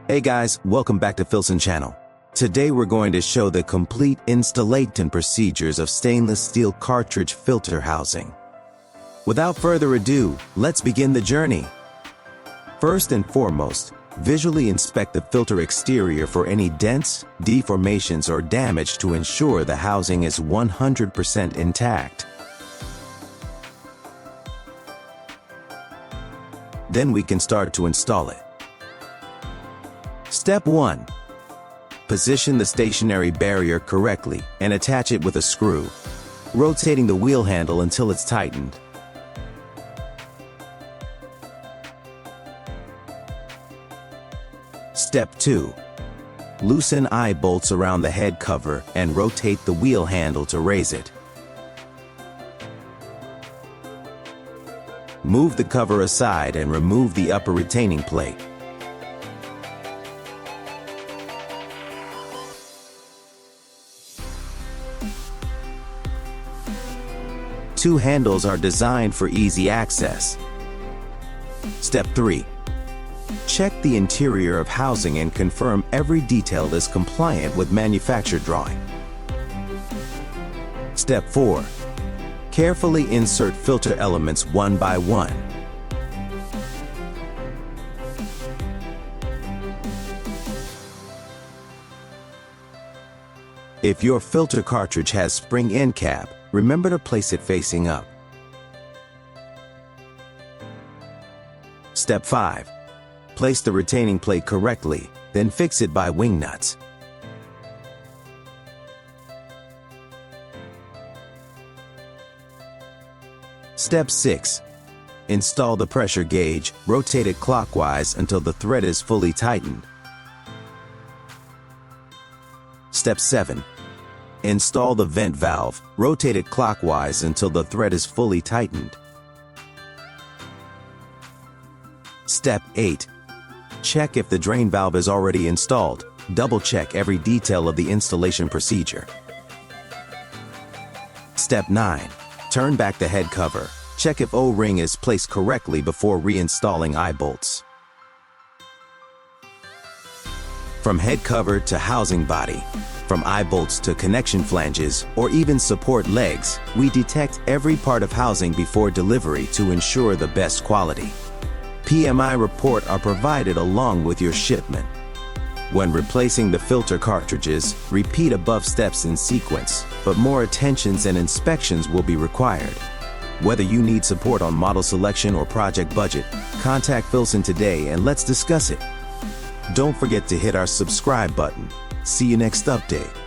Hey guys, welcome back to Filson channel. Today we're going to show the complete installation procedures of stainless steel cartridge filter housing. Without further ado, let's begin the journey. First and foremost, visually inspect the filter exterior for any dents, deformations, or damage to ensure the housing is 100% intact. Then we can start to install it. Step 1. Position the stationary barrier correctly and attach it with a screw, rotating the wheel handle until it's tightened. Step 2. Loosen eye bolts around the head cover and rotate the wheel handle to raise it. Move the cover aside and remove the upper retaining plate. Two handles are designed for easy access. Step 3. Check the interior of housing and confirm every detail is compliant with manufacturer drawing. Step 4. Carefully insert filter elements one by one. If your filter cartridge has spring end cap, remember to place it facing up. Step 5. Place the retaining plate correctly, then fix it by wing nuts. Step 6. Install the pressure gauge, rotate it clockwise until the thread is fully tightened. Step 7. Install the vent valve, rotate it clockwise until the thread is fully tightened. Step 8. Check if the drain valve is already installed. Double check every detail of the installation procedure. Step 9. Turn back the head cover. Check if O-ring is placed correctly before reinstalling eye bolts. From head cover to housing body, from eye bolts to connection flanges, or even support legs, we detect every part of housing before delivery to ensure the best quality. PMI report are provided along with your shipment. When replacing the filter cartridges, repeat above steps in sequence, but more attentions and inspections will be required. Whether you need support on model selection or project budget, contact Filson today and let's discuss it. Don't forget to hit our subscribe button. See you next update.